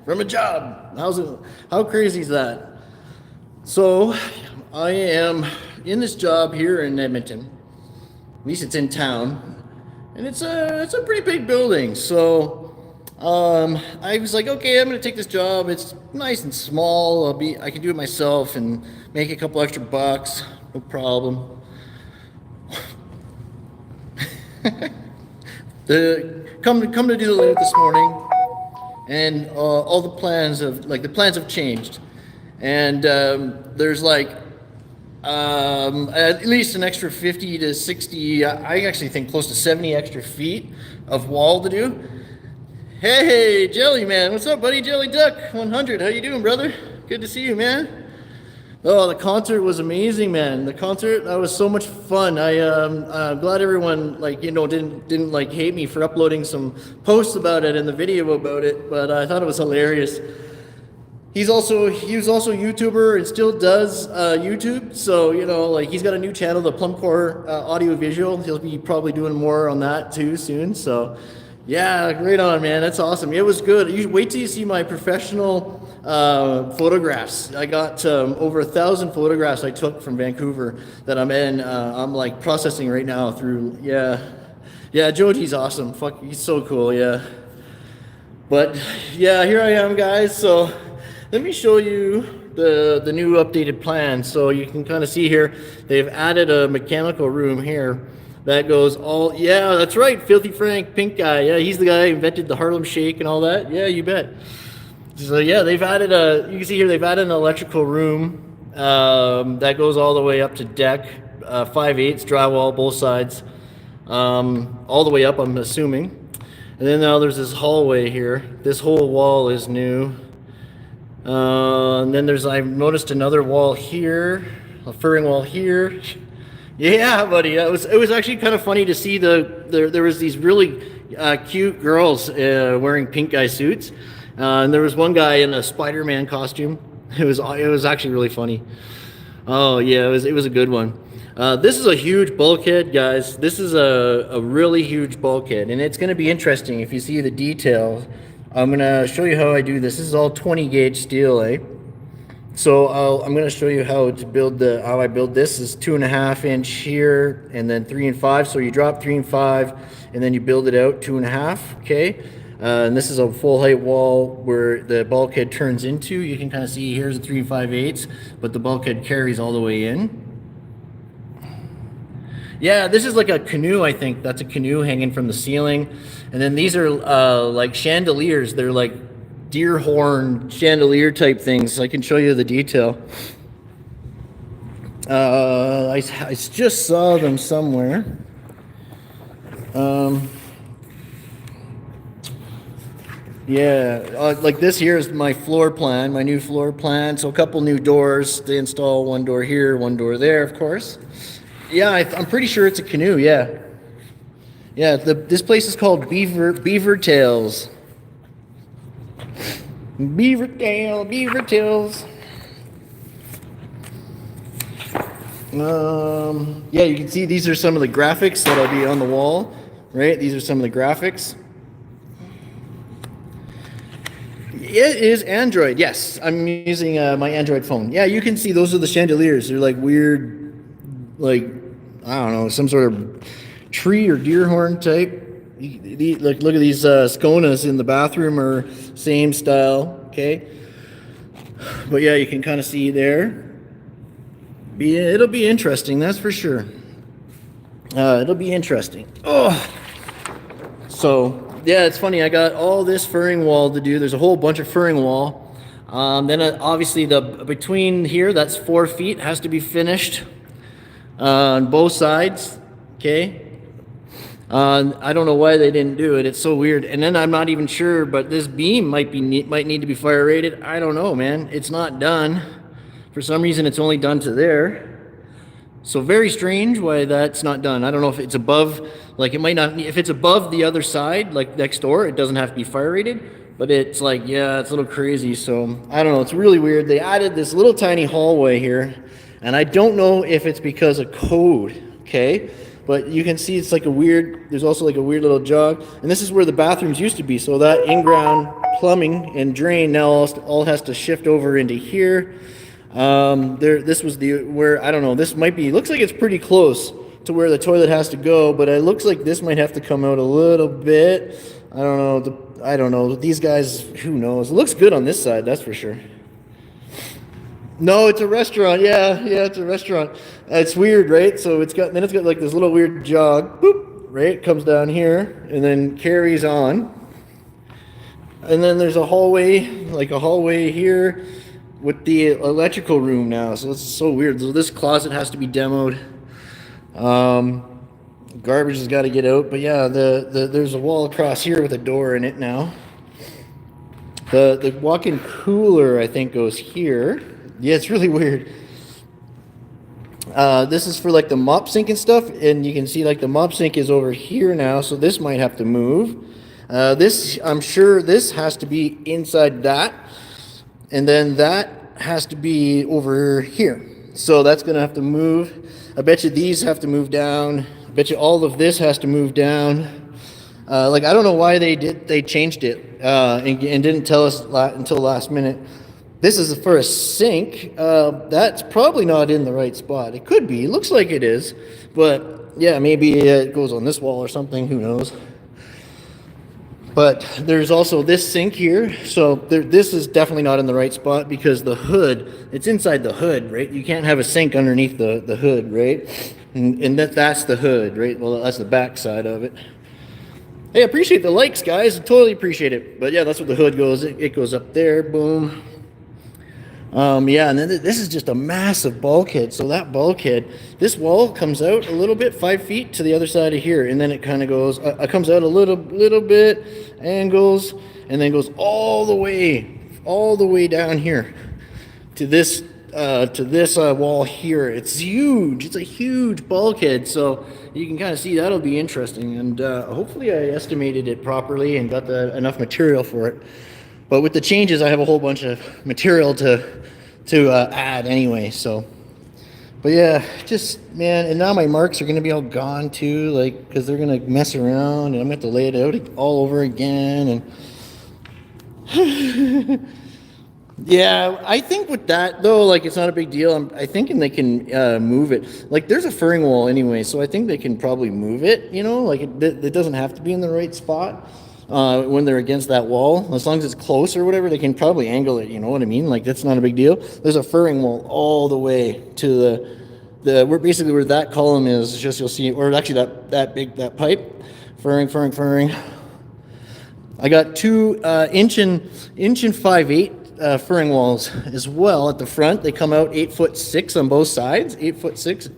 from a job. How crazy is that? So I am in this job here in Edmonton. At least it's in town, and it's a pretty big building. So I was like, okay, I'm gonna take this job. It's nice and small. I can do it myself and make a couple extra bucks, no problem. Come to do the loot this morning, and all the plans have changed, and there's like at least an extra 50 to 60. I actually think close to 70 extra feet of wall to do. Hey, Jelly Man, what's up, buddy? Jelly Duck 100, how you doing, brother? Good to see you, man. Oh, the concert was amazing, man. The concert, that was so much fun. I'm glad everyone didn't like hate me for uploading some posts about it and the video about it, but I thought it was hilarious. He was also a YouTuber and still does YouTube. So he's got a new channel, the Plumcore Audio Visual. He'll be probably doing more on that too soon. So yeah, great on, man. That's awesome. It was good. You wait till you see my professional photographs. I got over 1,000 photographs I took from Vancouver that I'm like processing right now through. Yeah, Joji's awesome. Fuck, he's so cool. Yeah, but yeah, here I am, guys. So let me show you the new updated plan. So you can kind of see here they've added a mechanical room here. That goes all, yeah, that's right, Filthy Frank, pink guy. Yeah, he's the guy who invented the Harlem Shake and all that. Yeah, you bet. So yeah, you can see here they've added an electrical room that goes all the way up to deck, 5/8 drywall, both sides, all the way up, I'm assuming. And then now there's this hallway here. This whole wall is new. And then I've noticed another wall here, a furring wall here. Yeah, buddy. It was actually kind of funny to see there was these really cute girls wearing pink guy suits, and there was one guy in a Spider-Man costume. It was actually really funny. Oh yeah, it was a good one. This is a huge bulkhead, guys. This is a really huge bulkhead, and it's going to be interesting if you see the detail. I'm going to show you how I do this. This is all 20 gauge steel, eh? So I'm going to show you how I build this. This is 2.5 inch here, and then 3 and 5. So you drop 3 and 5, and then you build it out 2.5. Okay, and this is a full height wall where the bulkhead turns into. You can kind of see here's a 3 5/8, but the bulkhead carries all the way in. Yeah, this is like a canoe. I think that's a canoe hanging from the ceiling, and then these are like chandeliers. They're like deer horn chandelier type things. I can show you the detail. I just saw them somewhere. Yeah, like this here is my floor plan, my new floor plan. So a couple new doors to install, one door here, one door there, of course. Yeah, I'm pretty sure it's a canoe. Yeah, this place is called Beaver Tails. Beaver Tails. Yeah, you can see these are some of the graphics that'll be on the wall, right? These are some of the graphics. It is Android. Yes, I'm using my Android phone. Yeah, you can see those are the chandeliers. They're like weird, like I don't know, some sort of tree or deer horn type. Look at these skonas in the bathroom are same style, okay? But yeah, you can kind of see there. It'll be interesting, that's for sure. It'll be interesting. Oh, so yeah, it's funny. I got all this furring wall to do. There's a whole bunch of furring wall. Then obviously between here, that's 4 feet, has to be finished on both sides, okay? I don't know why they didn't do it. It's so weird. And then I'm not even sure, but this beam might need to be fire rated. I don't know, man. It's not done. For some reason, it's only done to there. So very strange why that's not done. I don't know if it's above, like it might not. If it's above the other side, like next door, it doesn't have to be fire rated. But it's like, yeah, it's a little crazy. So I don't know. It's really weird. They added this little tiny hallway here, and I don't know if it's because of code. Okay. but you can see it's like a weird, there's also like a weird little jog, and this is where the bathrooms used to be, so that in-ground plumbing and drain now all has to shift over into here. This was where, I don't know, this might be, looks like it's pretty close to where the toilet has to go, but it looks like this might have to come out a little bit. I don't know, these guys, who knows. It looks good on this side, that's for sure. No, it's a restaurant. Yeah, it's a restaurant. It's weird, right? So it's got like this little weird jog, boop, right? Comes down here and then carries on. And then there's a hallway here with the electrical room now. So it's so weird. So this closet has to be demoed. Garbage has got to get out. But yeah, there's a wall across here with a door in it now. The walk-in cooler, I think, goes here. Yeah, it's really weird. This is for like the mop sink and stuff, and you can see like the mop sink is over here now, so this might have to move. I'm sure this has to be inside that, and then that has to be over here. So that's gonna have to move. I bet you these have to move down. I bet you all of this has to move down. Like, I don't know why they changed it and didn't tell us until last minute. This is for a sink. That's probably not in the right spot. It could be. It looks like it is. But, yeah, maybe it goes on this wall or something. Who knows? But there's also this sink here. So this is definitely not in the right spot because the hood, it's inside the hood, right? You can't have a sink underneath the hood, right? And that's the hood, right? Well, that's the back side of it. Hey, I appreciate the likes, guys. I totally appreciate it. But, yeah, that's what the hood goes. It goes up there. Boom. Yeah, and then this is just a massive bulkhead. So that bulkhead, this wall comes out a little bit, 5 feet to the other side of here, and then it kind of goes, comes out a little bit, angles, and then goes all the way down here to this wall here. It's huge. It's a huge bulkhead. So you can kind of see that'll be interesting, and hopefully I estimated it properly and got enough material for it. But with the changes, I have a whole bunch of material to add anyway. So, but yeah, just, man, and now my marks are gonna be all gone too, like, because they're gonna mess around, and I'm gonna have to lay it out all over again. And yeah, I think with that though, like, it's not a big deal. I'm thinking they can move it. Like, there's a furring wall anyway, so I think they can probably move it. You know, like it doesn't have to be in the right spot. When they're against that wall, as long as it's close or whatever, they can probably angle it, you know what I mean? Like, that's not a big deal. There's a furring wall all the way to where basically where that column is, just you'll see, or actually that pipe, furring. I got 2 inch and 5/8 furring walls as well at the front. They come out 8'6" on both sides, 8'6".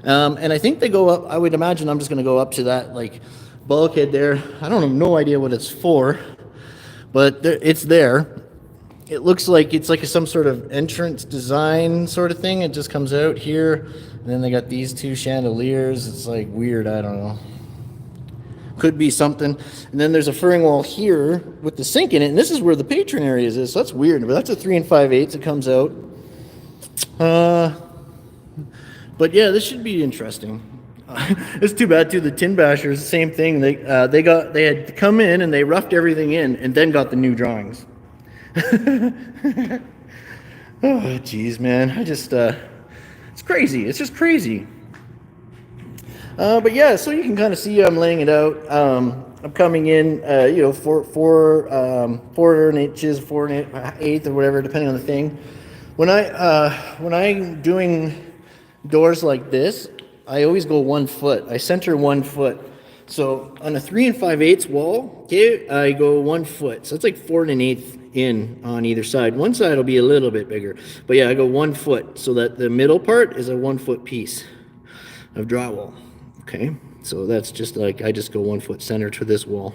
And I think they go up, I would imagine I'm just gonna go up to that, like, bulkhead there. I don't have no idea what it's for, but it's there. It looks like it's like some sort of entrance design sort of thing. It just comes out here, and then they got these 2 chandeliers. It's like weird. I don't know. Could be something. And then there's a furring wall here with the sink in it, and this is where the patron areas is. So that's weird, but that's a 3 5/8. It comes out. But yeah, this should be interesting. It's too bad too. The Tin Bashers, same thing. They had come in and they roughed everything in and then got the new drawings. Oh, geez, man. It's crazy. It's just crazy. But yeah, so you can kind of see I'm laying it out. I'm coming in, 4 inches, 4 1/8 or whatever, depending on the thing. When I'm doing doors like this, I always go 1 foot. I center 1 foot. So on a 3 5/8 wall, okay, I go 1 foot. So it's like 4 1/8 in on either side. One side will be a little bit bigger, but yeah, I go 1 foot so that the middle part is a 1 foot piece of drywall. Okay, so that's just like, I just go 1 foot center to this wall.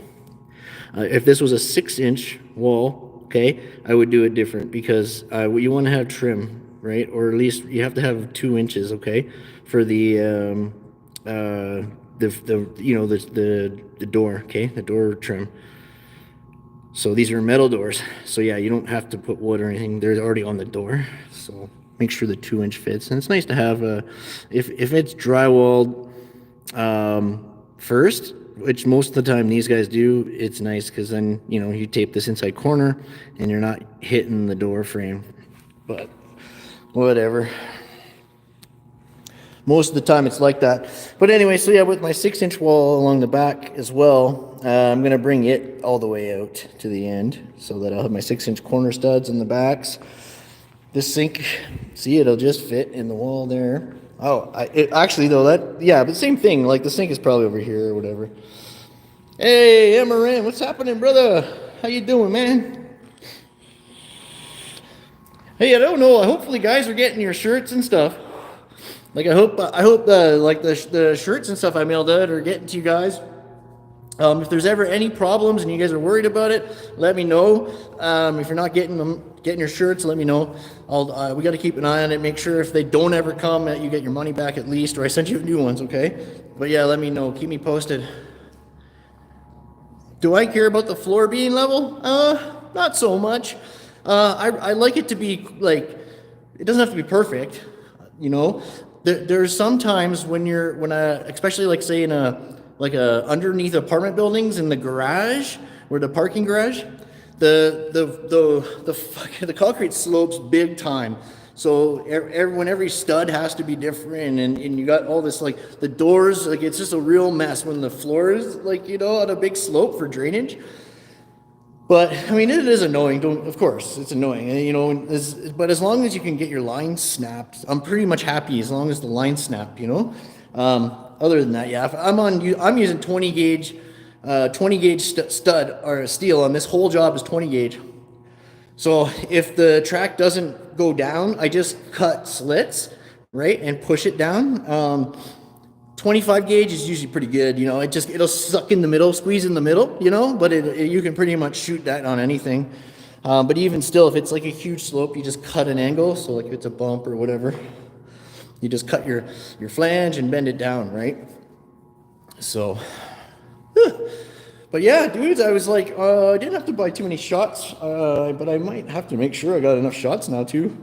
If this was a 6-inch wall, okay, I would do it different because you want to have trim, right? Or at least you have to have 2 inches, okay, for the door, okay, the door trim. So these are metal doors. So yeah, you don't have to put wood or anything. They're already on the door. So make sure the 2 inch fits. And it's nice to have if it's drywalled, first, which most of the time these guys do. It's nice because then, you know, you tape this inside corner and you're not hitting the door frame. But whatever. Most of the time it's like that. But anyway, so yeah, with my 6-inch wall along the back as well, I'm going to bring it all the way out to the end so that I'll have my 6-inch corner studs in the backs. This sink, see, it'll just fit in the wall there. Oh, actually though, but same thing. Like the sink is probably over here or whatever. Hey, Amaran, what's happening, brother? How you doing, man? Hey, I don't know. Hopefully, guys are getting your shirts and stuff. Like I hope the shirts and stuff I mailed out are getting to you guys. If there's ever any problems and you guys are worried about it, let me know. If you're not getting your shirts, let me know. We got to keep an eye on it. Make sure if they don't ever come, that you get your money back at least, or I send you new ones, okay? But yeah, let me know. Keep me posted. Do I care about the floor being level? Not so much. I like it to be like, it doesn't have to be perfect, you know. There's sometimes especially like say in underneath apartment buildings in the garage, or the parking garage, the concrete slopes big time. So when every stud has to be different, and you got all this, like the doors, like it's just a real mess when the floor is like, you know, on a big slope for drainage. But I mean, it is annoying. Of course, it's annoying, you know. But as long as you can get your lines snapped, I'm pretty much happy as long as the lines snap, you know. Other than that, yeah, I'm using 20 gauge stud or steel on this whole job is 20 gauge. So if the track doesn't go down, I just cut slits, right, and push it down. 25 gauge is usually pretty good, you know. It'll suck in the middle, squeeze in the middle, you know. But you can pretty much shoot that on anything. But even still, if it's like a huge slope, you just cut an angle. So like if it's a bump or whatever, you just cut your flange and bend it down, right? So, but yeah, dudes, I was like, I didn't have to buy too many shots, but I might have to make sure I got enough shots now too,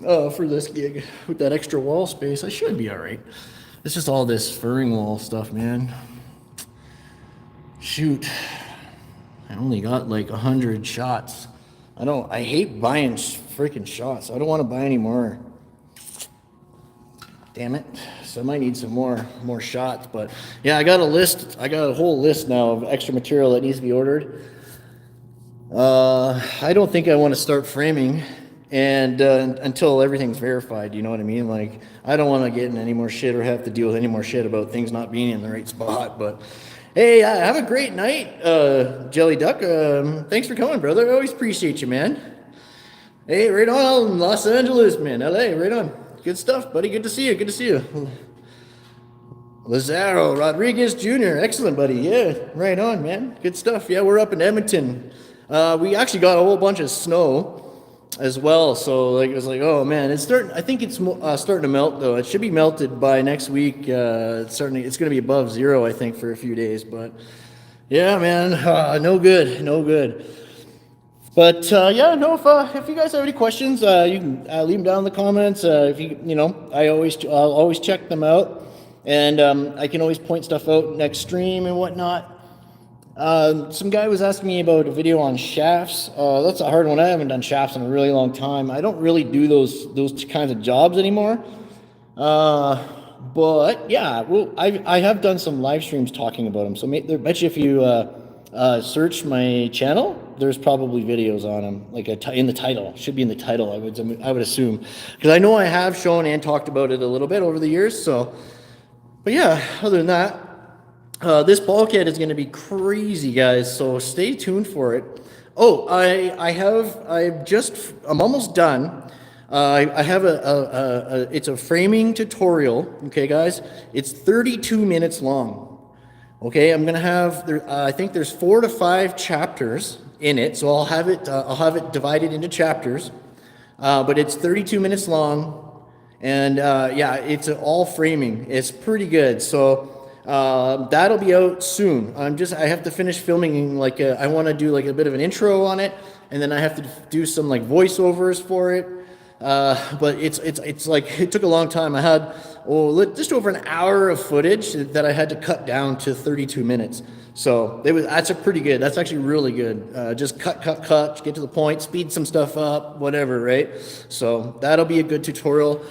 for this gig with that extra wall space. I should be all right. It's just all this furring wall stuff, man. Shoot, I only got like 100 shots. I hate buying freaking shots. I don't want to buy any more. Damn it. So I might need some more shots, but yeah, I got a whole list now of extra material that needs to be ordered. I don't think I want to start framing until everything's verified, you know what I mean? Like, I don't want to get in any more shit or have to deal with any more shit about things not being in the right spot. But hey, have a great night, Jelly Duck. Thanks for coming, brother. I always appreciate you, man. Hey, right on, Los Angeles, man. LA, right on. Good stuff, buddy. Good to see you. Lazaro Rodriguez Jr. Excellent, buddy. Yeah, right on, man. Good stuff. Yeah, we're up in Edmonton. We actually got a whole bunch of snow as well. So like, it was like, oh man, I think it's starting to melt though. It should be melted by next week. It's going to be above zero, I think, for a few days. But yeah, man, no good. But yeah, no. If you guys have any questions, you can leave them down in the comments. I'll always check them out, and I can always point stuff out next stream and whatnot. Some guy was asking me about a video on shafts. That's a hard one. I haven't done shafts in a really long time. I don't really do those kinds of jobs anymore. But yeah, well, I have done some live streams talking about them. So I bet you if you search my channel, there's probably videos on them, like in the title. Should be in the title, I would assume, because I know I have shown and talked about it a little bit over the years. So, but yeah, other than that. This bulkhead is going to be crazy, guys, so stay tuned for it. Oh, I'm almost done. I have it's a framing tutorial, okay, guys? It's 32 minutes long, okay? I'm going to have, I think there's 4 to 5 chapters in it, so I'll have it divided into chapters, but it's 32 minutes long, and yeah, it's all framing. It's pretty good, so that'll be out soon. I have to finish filming, I want to do like a bit of an intro on it, and then I have to do some like voiceovers for it. But it's like, it took a long time. I had just over an hour of footage that I had to cut down to 32 minutes. So that's that's actually really good. Just cut, get to the point, speed some stuff up, whatever, right? So that'll be a good tutorial.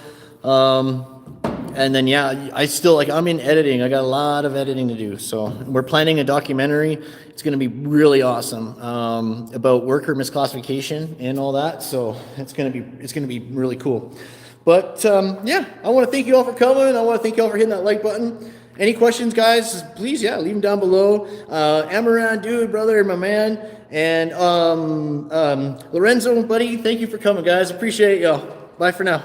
And then, yeah, I'm in editing. I got a lot of editing to do. So we're planning a documentary. It's going to be really awesome, about worker misclassification and all that. So it's going to be really cool. But, yeah, I want to thank you all for coming. I want to thank you all for hitting that like button. Any questions, guys, please, yeah, leave them down below. Amaran, dude, brother, my man. And, Lorenzo, buddy, thank you for coming, guys. Appreciate y'all. Bye for now.